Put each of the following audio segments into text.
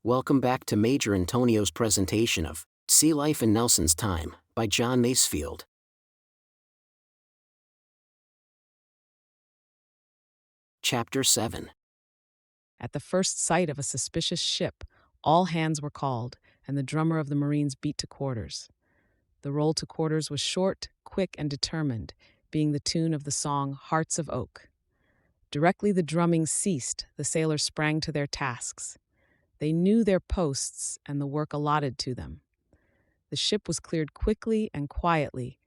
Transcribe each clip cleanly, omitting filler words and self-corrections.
Welcome back to Major Intonio's presentation of Sea Life in Nelson's Time by John Masefield. Chapter 7. At the first sight of a suspicious ship, all hands were called, and the drummer of the Marines beat to quarters. The roll to quarters was short, quick, and determined, being the tune of the song Hearts of Oak. Directly the drumming ceased, the sailors sprang to their tasks. They knew their posts and the work allotted to them. The ship was cleared quickly and quietly,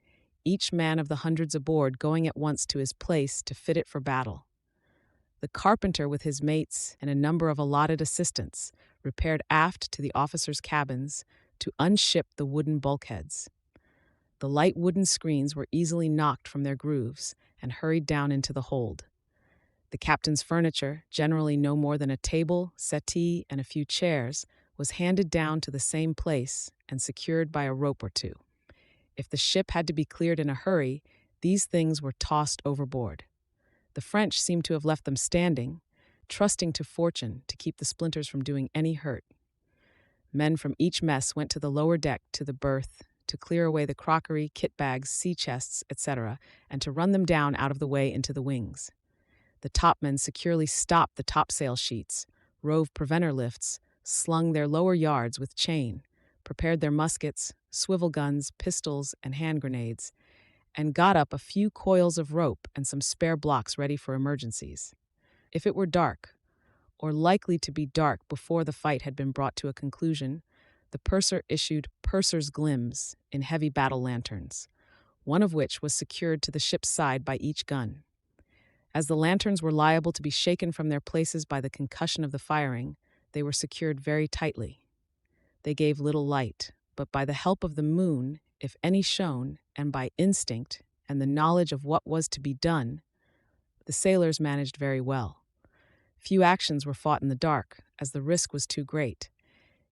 each man of the hundreds aboard going at once to his place to fit it for battle. The carpenter with his mates and a number of allotted assistants repaired aft to the officers' cabins to unship the wooden bulkheads. The light wooden screens were easily knocked from their grooves and hurried down into the hold. The captain's furniture, generally no more than a table, settee, and a few chairs, was handed down to the same place and secured by a rope or two. If the ship had to be cleared in a hurry, these things were tossed overboard. The French seemed to have left them standing, trusting to fortune to keep the splinters from doing any hurt. Men from each mess went to the lower deck to the berth to clear away the crockery, kit bags, sea chests, etc., and to run them down out of the way into the wings. The topmen securely stopped the topsail sheets, rove preventer lifts, slung their lower yards with chain, prepared their muskets, swivel guns, pistols, and hand grenades, and got up a few coils of rope and some spare blocks ready for emergencies. If it were dark, or likely to be dark before the fight had been brought to a conclusion, the purser issued purser's glims in heavy battle lanterns, one of which was secured to the ship's side by each gun. As the lanterns were liable to be shaken from their places by the concussion of the firing, they were secured very tightly. They gave little light, but by the help of the moon, if any shone, and by instinct and the knowledge of what was to be done, the sailors managed very well. Few actions were fought in the dark, as the risk was too great.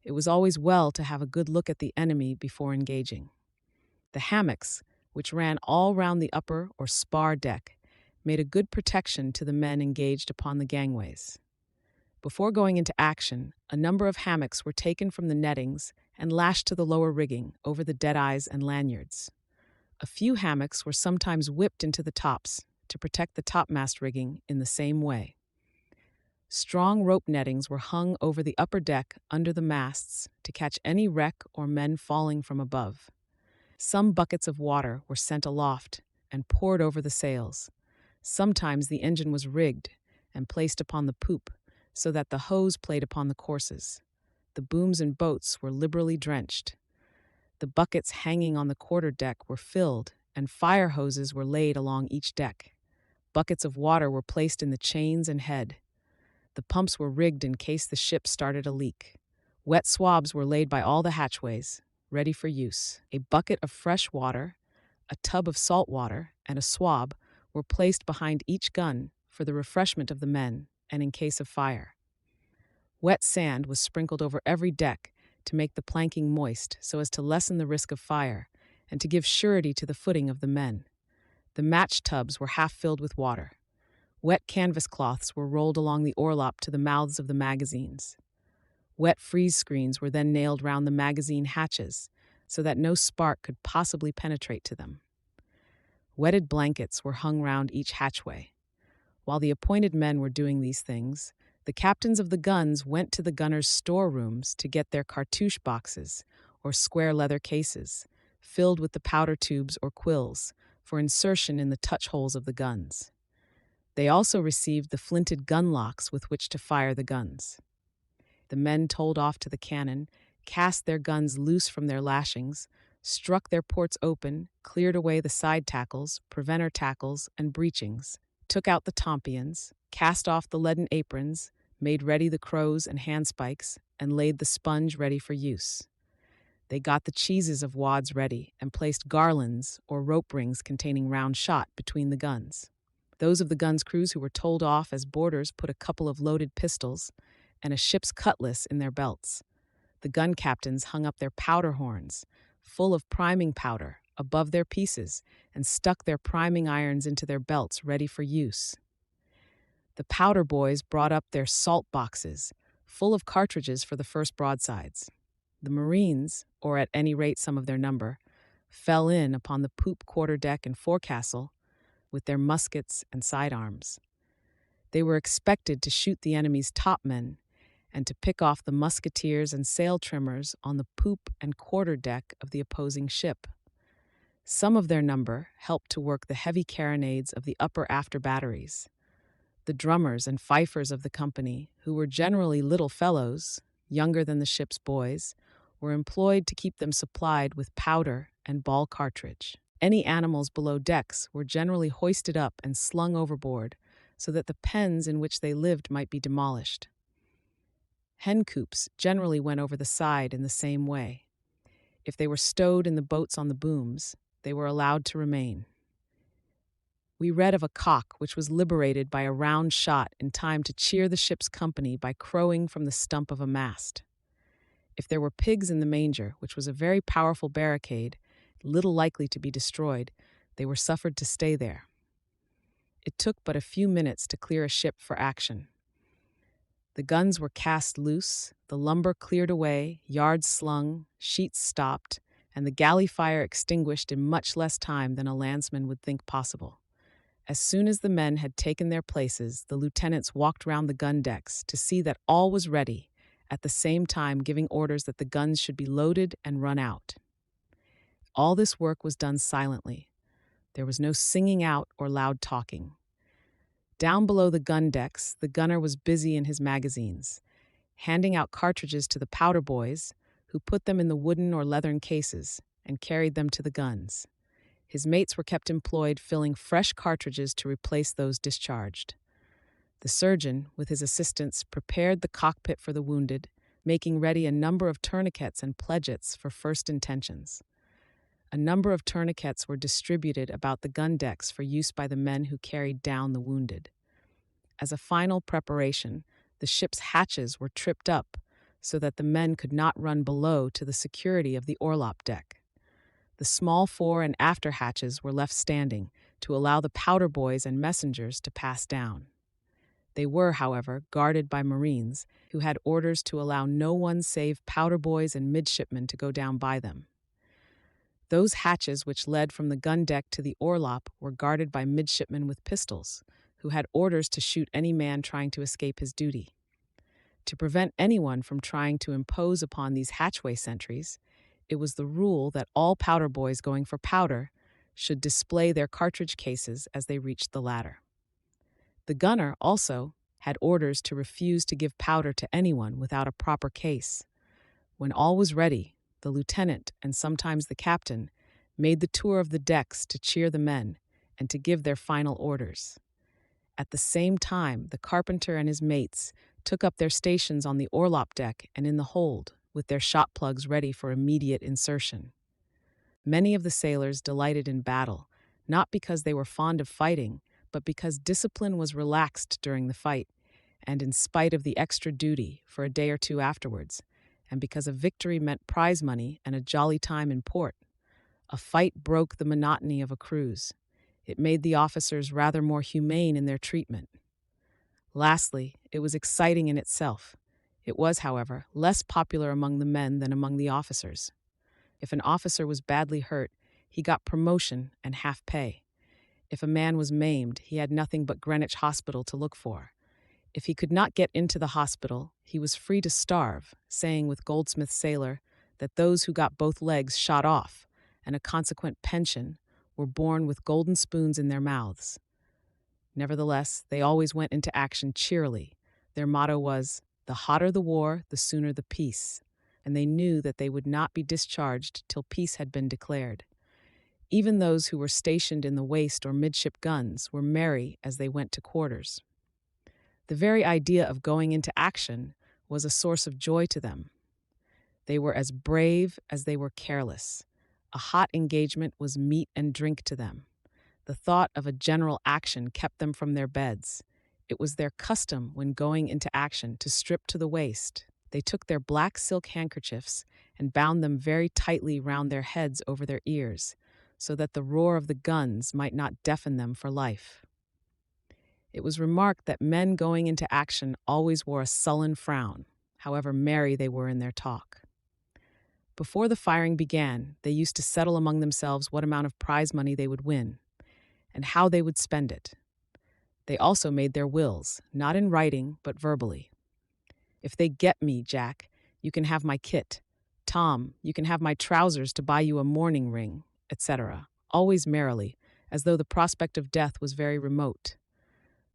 It was always well to have a good look at the enemy before engaging. The hammocks, which ran all round the upper or spar deck, made a good protection to the men engaged upon the gangways. Before going into action, a number of hammocks were taken from the nettings and lashed to the lower rigging over the deadeyes and lanyards. A few hammocks were sometimes whipped into the tops to protect the topmast rigging in the same way. Strong rope nettings were hung over the upper deck under the masts to catch any wreck or men falling from above. Some buckets of water were sent aloft and poured over the sails. Sometimes the engine was rigged and placed upon the poop so that the hose played upon the courses. The booms and boats were liberally drenched. The buckets hanging on the quarter-deck were filled, and fire hoses were laid along each deck. Buckets of water were placed in the chains and head. The pumps were rigged in case the ship started a leak. Wet swabs were laid by all the hatchways, ready for use. A bucket of fresh water, a tub of salt water, and a swab were placed behind each gun for the refreshment of the men and in case of fire. Wet sand was sprinkled over every deck to make the planking moist so as to lessen the risk of fire and to give surety to the footing of the men. The match tubs were half filled with water. Wet canvas cloths were rolled along the orlop to the mouths of the magazines. Wet freeze screens were then nailed round the magazine hatches so that no spark could possibly penetrate to them. Wetted blankets were hung round each hatchway. While the appointed men were doing these things, the captains of the guns went to the gunners' storerooms to get their cartouche boxes, or square leather cases, filled with the powder tubes or quills, for insertion in the touch holes of the guns. They also received the flinted gun locks with which to fire the guns. The men told off to the cannon, cast their guns loose from their lashings, struck their ports open, cleared away the side tackles, preventer tackles, and breechings, took out the tompions, cast off the leaden aprons, made ready the crows and handspikes, and laid the sponge ready for use. They got the cheeses of wads ready and placed garlands or rope rings containing round shot between the guns. Those of the guns' crews who were told off as boarders put a couple of loaded pistols and a ship's cutlass in their belts. The gun captains hung up their powder horns, full of priming powder, above their pieces, and stuck their priming irons into their belts ready for use. The powder boys brought up their salt boxes, full of cartridges for the first broadsides. The Marines, or at any rate some of their number, fell in upon the poop quarterdeck and forecastle with their muskets and sidearms. They were expected to shoot the enemy's topmen and to pick off the musketeers and sail trimmers on the poop and quarterdeck of the opposing ship. Some of their number helped to work the heavy carronades of the upper after batteries. The drummers and fifers of the company, who were generally little fellows, younger than the ship's boys, were employed to keep them supplied with powder and ball cartridge. Any animals below decks were generally hoisted up and slung overboard so that the pens in which they lived might be demolished. Hen coops generally went over the side in the same way. If they were stowed in the boats on the booms, they were allowed to remain. We read of a cock which was liberated by a round shot in time to cheer the ship's company by crowing from the stump of a mast. If there were pigs in the manger, which was a very powerful barricade, little likely to be destroyed, they were suffered to stay there. It took but a few minutes to clear a ship for action. The guns were cast loose, the lumber cleared away, yards slung, sheets stopped, and the galley fire extinguished in much less time than a landsman would think possible. As soon as the men had taken their places, the lieutenants walked round the gun decks to see that all was ready, at the same time giving orders that the guns should be loaded and run out. All this work was done silently. There was no singing out or loud talking. Down below the gun decks, the gunner was busy in his magazines, handing out cartridges to the powder boys, who put them in the wooden or leathern cases and carried them to the guns. His mates were kept employed filling fresh cartridges to replace those discharged. The surgeon, with his assistants, prepared the cockpit for the wounded, making ready a number of tourniquets and pledgets for first intentions. A number of tourniquets were distributed about the gun decks for use by the men who carried down the wounded. As a final preparation, the ship's hatches were tripped up so that the men could not run below to the security of the orlop deck. The small fore and after hatches were left standing to allow the powder boys and messengers to pass down. They were, however, guarded by Marines who had orders to allow no one save powder boys and midshipmen to go down by them. Those hatches which led from the gun deck to the orlop were guarded by midshipmen with pistols, who had orders to shoot any man trying to escape his duty. To prevent anyone from trying to impose upon these hatchway sentries, it was the rule that all powder boys going for powder should display their cartridge cases as they reached the ladder. The gunner, also, had orders to refuse to give powder to anyone without a proper case. When all was ready, the lieutenant, and sometimes the captain, made the tour of the decks to cheer the men and to give their final orders. At the same time, the carpenter and his mates took up their stations on the orlop deck and in the hold, with their shot plugs ready for immediate insertion. Many of the sailors delighted in battle, not because they were fond of fighting, but because discipline was relaxed during the fight, and in spite of the extra duty for a day or two afterwards, and because a victory meant prize money and a jolly time in port. A fight broke the monotony of a cruise. It made the officers rather more humane in their treatment. Lastly, it was exciting in itself. It was, however, less popular among the men than among the officers. If an officer was badly hurt, he got promotion and half pay. If a man was maimed, he had nothing but Greenwich Hospital to look for. If he could not get into the hospital, he was free to starve, saying with Goldsmith's sailor that those who got both legs shot off, and a consequent pension, were born with golden spoons in their mouths. Nevertheless, they always went into action cheerily. Their motto was, "The hotter the war, the sooner the peace," and they knew that they would not be discharged till peace had been declared. Even those who were stationed in the waist or midship guns were merry as they went to quarters. The very idea of going into action was a source of joy to them. They were as brave as they were careless. A hot engagement was meat and drink to them. The thought of a general action kept them from their beds. It was their custom when going into action to strip to the waist. They took their black silk handkerchiefs and bound them very tightly round their heads over their ears, so that the roar of the guns might not deafen them for life. It was remarked that men going into action always wore a sullen frown. however merry they were in their talk. Before the firing began, they used to settle among themselves what amount of prize money they would win, and how they would spend it. They also made their wills, not in writing, but verbally. If they get me, Jack, you can have my kit. Tom, you can have my trousers to buy you a mourning ring, etc., always merrily, as though the prospect of death was very remote.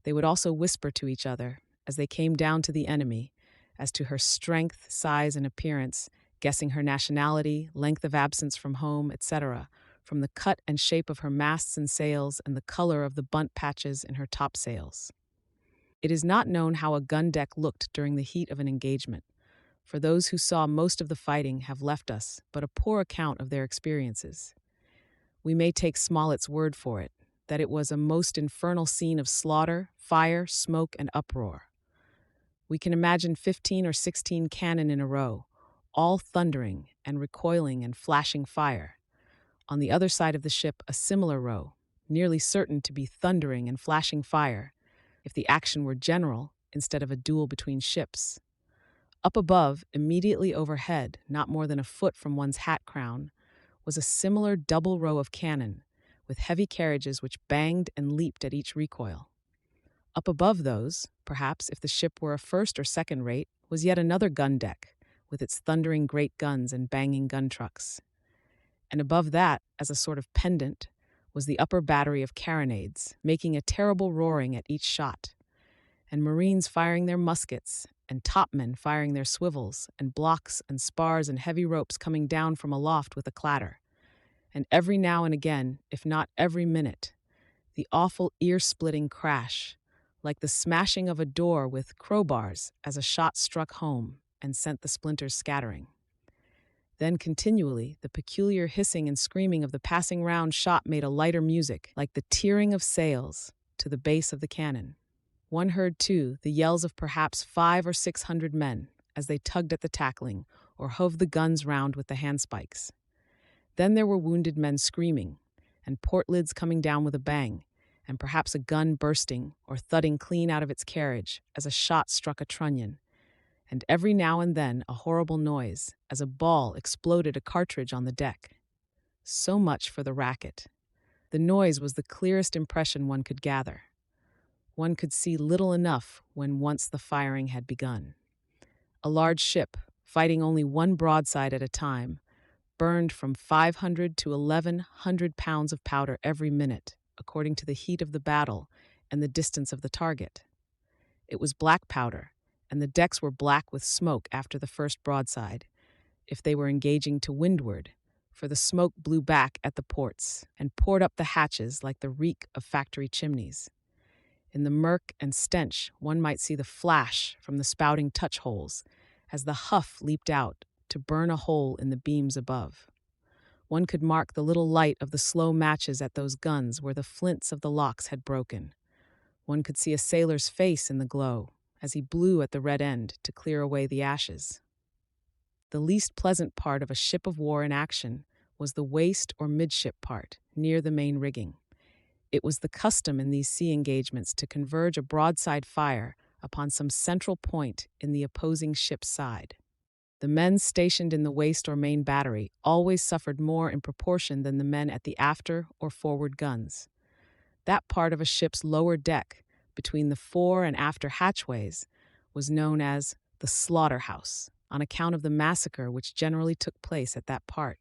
They would also whisper to each other, as they came down to the enemy, as to her strength, size, and appearance, guessing her nationality, length of absence from home, etc., from the cut and shape of her masts and sails and the color of the bunt patches in her topsails. It is not known how a gun deck looked during the heat of an engagement, for those who saw most of the fighting have left us but a poor account of their experiences. We may take Smollett's word for it, that it was a most infernal scene of slaughter, fire, smoke, and uproar. We can imagine 15 or 16 cannon in a row, all thundering and recoiling and flashing fire. On the other side of the ship, a similar row, nearly certain to be thundering and flashing fire, if the action were general instead of a duel between ships. Up above, immediately overhead, not more than a foot from one's hat crown, was a similar double row of cannon, with heavy carriages which banged and leaped at each recoil. Up above those, perhaps if the ship were a first or second rate, was yet another gun deck, with its thundering great guns and banging gun trucks. And above that, as a sort of pendant, was the upper battery of carronades, making a terrible roaring at each shot, and marines firing their muskets, and topmen firing their swivels, and blocks and spars and heavy ropes coming down from aloft with a clatter. And every now and again, if not every minute, the awful ear-splitting crash, like the smashing of a door with crowbars as a shot struck home and sent the splinters scattering. Then continually, the peculiar hissing and screaming of the passing round shot made a lighter music, like the tearing of sails, to the base of the cannon. One heard, too, the yells of perhaps 500 or 600 men, as they tugged at the tackling, or hove the guns round with the handspikes. Then there were wounded men screaming, and port lids coming down with a bang, and perhaps a gun bursting or thudding clean out of its carriage as a shot struck a trunnion, and every now and then a horrible noise, as a ball exploded a cartridge on the deck. So much for the racket. The noise was the clearest impression one could gather. One could see little enough when once the firing had begun. A large ship, fighting only one broadside at a time, burned from 500 to 1,100 pounds of powder every minute, according to the heat of the battle and the distance of the target. It was black powder, and the decks were black with smoke after the first broadside, if they were engaging to windward, for the smoke blew back at the ports and poured up the hatches like the reek of factory chimneys. In the murk and stench, one might see the flash from the spouting touch-holes as the huff leaped out to burn a hole in the beams above. One could mark the little light of the slow matches at those guns where the flints of the locks had broken. One could see a sailor's face in the glow as he blew at the red end to clear away the ashes. The least pleasant part of a ship of war in action was the waist or midship part, near the main rigging. It was the custom in these sea engagements to converge a broadside fire upon some central point in the opposing ship's side. The men stationed in the waist or main battery always suffered more in proportion than the men at the after or forward guns. That part of a ship's lower deck, between the fore and after hatchways, was known as the slaughterhouse, on account of the massacre which generally took place at that part.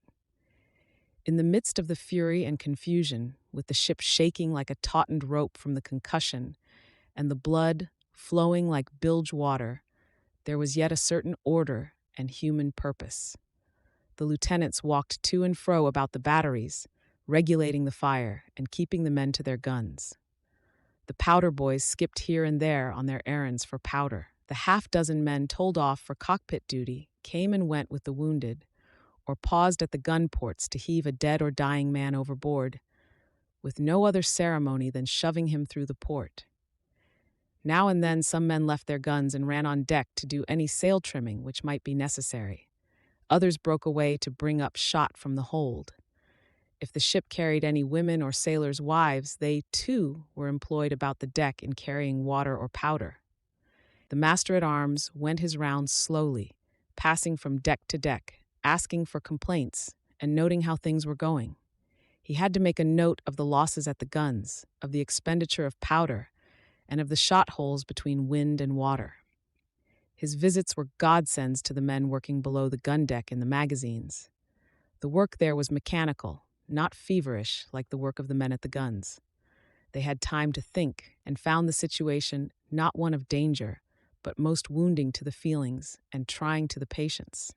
In the midst of the fury and confusion, with the ship shaking like a tautened rope from the concussion, and the blood flowing like bilge water, there was yet a certain order and human purpose. The lieutenants walked to and fro about the batteries, regulating the fire and keeping the men to their guns. The powder boys skipped here and there on their errands for powder. The half-dozen men told off for cockpit duty came and went with the wounded, or paused at the gun ports to heave a dead or dying man overboard, with no other ceremony than shoving him through the port. Now and then some men left their guns and ran on deck to do any sail trimming which might be necessary. Others broke away to bring up shot from the hold. If the ship carried any women or sailors' wives, they, too, were employed about the deck in carrying water or powder. The master-at-arms went his rounds slowly, passing from deck to deck, asking for complaints, and noting how things were going. He had to make a note of the losses at the guns, of the expenditure of powder, and of the shot holes between wind and water. His visits were godsends to the men working below the gun deck in the magazines. The work there was mechanical, not feverish like the work of the men at the guns. They had time to think and found the situation not one of danger, but most wounding to the feelings and trying to the patience.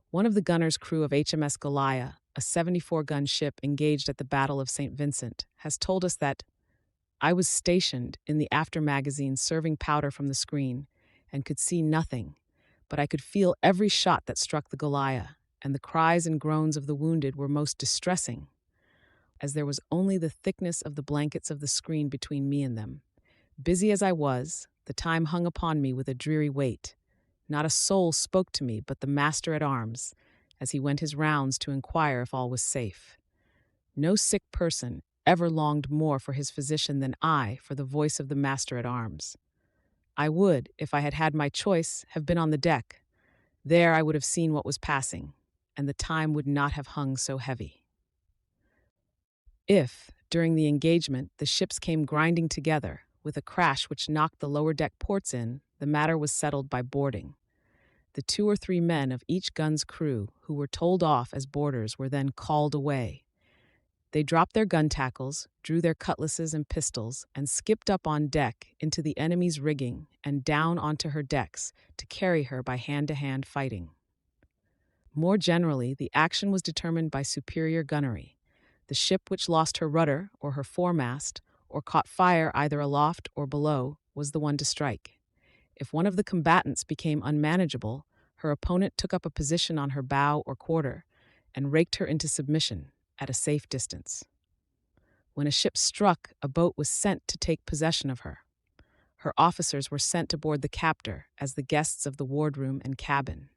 One of the gunners' crew of HMS Goliah, a 74-gun ship engaged at the Battle of St. Vincent, has told us that I was stationed in the after magazine serving powder from the screen and could see nothing, but I could feel every shot that struck the Goliah, and the cries and groans of the wounded were most distressing, as there was only the thickness of the blankets of the screen between me and them. Busy as I was, the time hung upon me with a dreary weight. Not a soul spoke to me but the master-at-arms, as he went his rounds to inquire if all was safe. No sick person ever longed more for his physician than I for the voice of the master-at-arms. I would, if I had had my choice, have been on the deck. There I would have seen what was passing, and the time would not have hung so heavy. If, during the engagement, the ships came grinding together, with a crash which knocked the lower deck ports in, the matter was settled by boarding. The 2 or 3 men of each gun's crew who were told off as boarders were then called away. They dropped their gun tackles, drew their cutlasses and pistols, and skipped up on deck into the enemy's rigging and down onto her decks to carry her by hand-to-hand fighting. More generally, the action was determined by superior gunnery. The ship which lost her rudder or her foremast, or caught fire either aloft or below, was the one to strike. If one of the combatants became unmanageable, her opponent took up a position on her bow or quarter and raked her into submission at a safe distance. When a ship struck, a boat was sent to take possession of her. Her officers were sent to board the captor as the guests of the wardroom and cabin.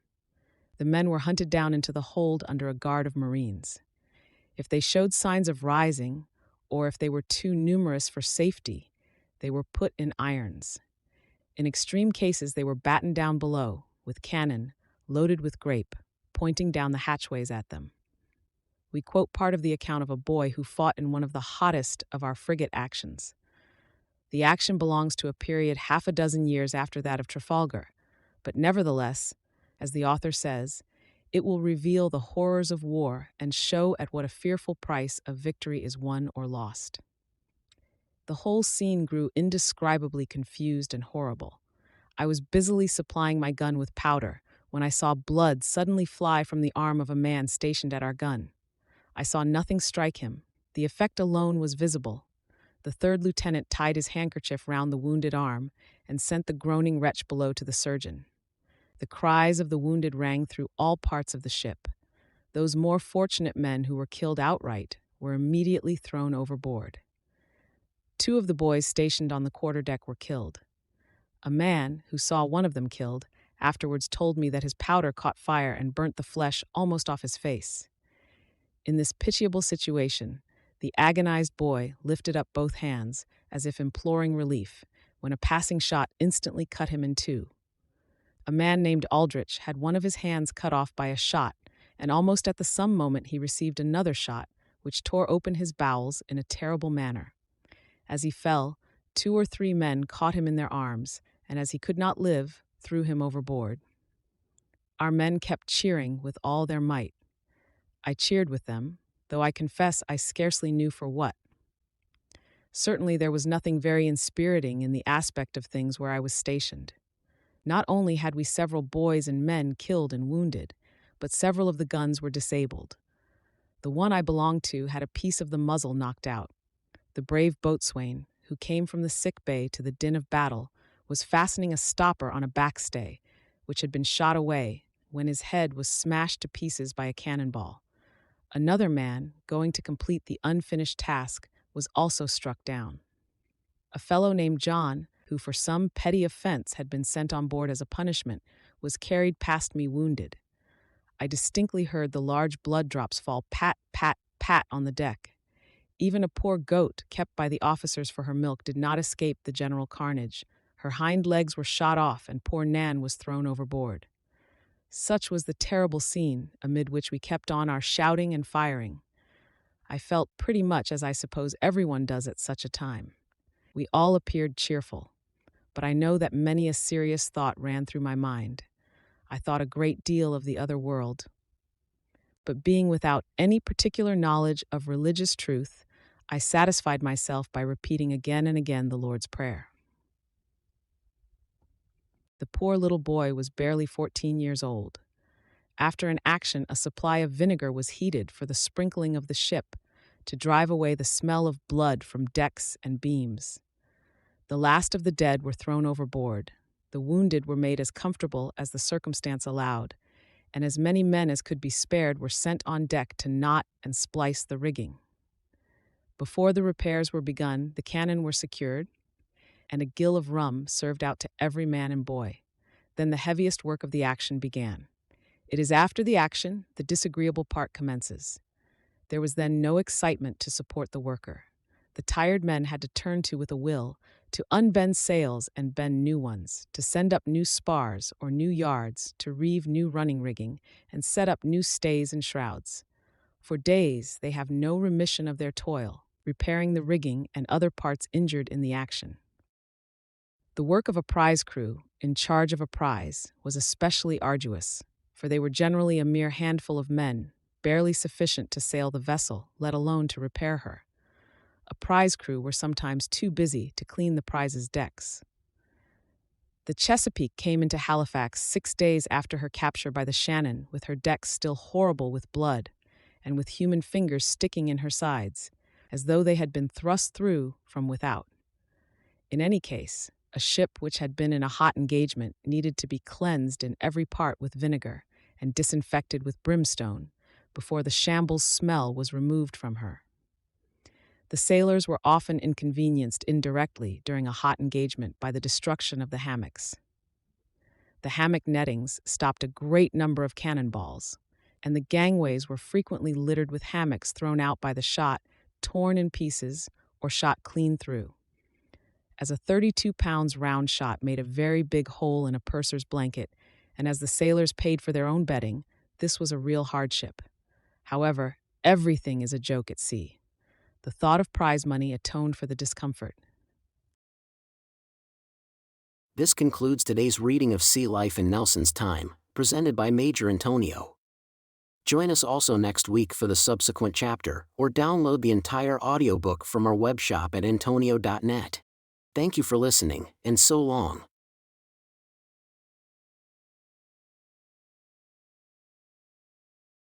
The men were hunted down into the hold under a guard of Marines. If they showed signs of rising, or if they were too numerous for safety, they were put in irons. In extreme cases, they were battened down below, with cannon, loaded with grape, pointing down the hatchways at them. We quote part of the account of a boy who fought in one of the hottest of our frigate actions. The action belongs to a period half a dozen years after that of Trafalgar, but nevertheless, as the author says, it will reveal the horrors of war and show at what a fearful price a victory is won or lost. The whole scene grew indescribably confused and horrible. I was busily supplying my gun with powder when I saw blood suddenly fly from the arm of a man stationed at our gun. I saw nothing strike him. The effect alone was visible. The third lieutenant tied his handkerchief round the wounded arm and sent the groaning wretch below to the surgeon. The cries of the wounded rang through all parts of the ship. Those more fortunate men who were killed outright were immediately thrown overboard. 2 of the boys stationed on the quarterdeck were killed. A man, who saw one of them killed, afterwards told me that his powder caught fire and burnt the flesh almost off his face. In this pitiable situation, the agonized boy lifted up both hands, as if imploring relief, when a passing shot instantly cut him in 2. A man named Aldrich had one of his hands cut off by a shot, and almost at the same moment he received another shot, which tore open his bowels in a terrible manner. As he fell, 2 or 3 men caught him in their arms, and as he could not live, threw him overboard. Our men kept cheering with all their might. I cheered with them, though I confess I scarcely knew for what. Certainly there was nothing very inspiriting in the aspect of things where I was stationed. Not only had we several boys and men killed and wounded, but several of the guns were disabled. The one I belonged to had a piece of the muzzle knocked out. The brave boatswain, who came from the sick bay to the din of battle, was fastening a stopper on a backstay, which had been shot away, when his head was smashed to pieces by a cannonball. Another man, going to complete the unfinished task, was also struck down. A fellow named John, who for some petty offense had been sent on board as a punishment, was carried past me wounded. I distinctly heard the large blood drops fall pat, pat, pat on the deck. Even a poor goat kept by the officers for her milk did not escape the general carnage, Her hind legs were shot off, and poor Nan was thrown overboard. Such was the terrible scene amid which we kept on our shouting and firing. I felt pretty much as I suppose everyone does at such a time. We all appeared cheerful, but I know that many a serious thought ran through my mind. I thought a great deal of the other world. But being without any particular knowledge of religious truth, I satisfied myself by repeating again and again the Lord's Prayer. The poor little boy was barely 14 years old. After an action, a supply of vinegar was heated for the sprinkling of the ship, to drive away the smell of blood from decks and beams. The last of the dead were thrown overboard. The wounded were made as comfortable as the circumstance allowed, and as many men as could be spared were sent on deck to knot and splice the rigging. Before the repairs were begun, the cannon were secured, and a gill of rum served out to every man and boy. Then the heaviest work of the action began. It is after the action the disagreeable part commences. There was then no excitement to support the worker. The tired men had to turn to with a will, to unbend sails and bend new ones, to send up new spars or new yards, to reeve new running rigging, and set up new stays and shrouds. For days they have no remission of their toil, repairing the rigging and other parts injured in the action. The work of a prize crew, in charge of a prize, was especially arduous, for they were generally a mere handful of men, barely sufficient to sail the vessel, let alone to repair her. A prize crew were sometimes too busy to clean the prize's decks. The Chesapeake came into Halifax 6 days after her capture by the Shannon, with her decks still horrible with blood, and with human fingers sticking in her sides, as though they had been thrust through from without. In any case, a ship which had been in a hot engagement needed to be cleansed in every part with vinegar and disinfected with brimstone before the shambles smell was removed from her. The sailors were often inconvenienced indirectly during a hot engagement by the destruction of the hammocks. The hammock nettings stopped a great number of cannonballs, and the gangways were frequently littered with hammocks thrown out by the shot, torn in pieces, or shot clean through. As a 32-pound round shot made a very big hole in a purser's blanket, and as the sailors paid for their own bedding, this was a real hardship. However, everything is a joke at sea. The thought of prize money atoned for the discomfort. This concludes today's reading of Sea Life in Nelson's Time, presented by Major Intonio. Join us also next week for the subsequent chapter, or download the entire audiobook from our webshop at intonio.net. Thank you for listening, and so long.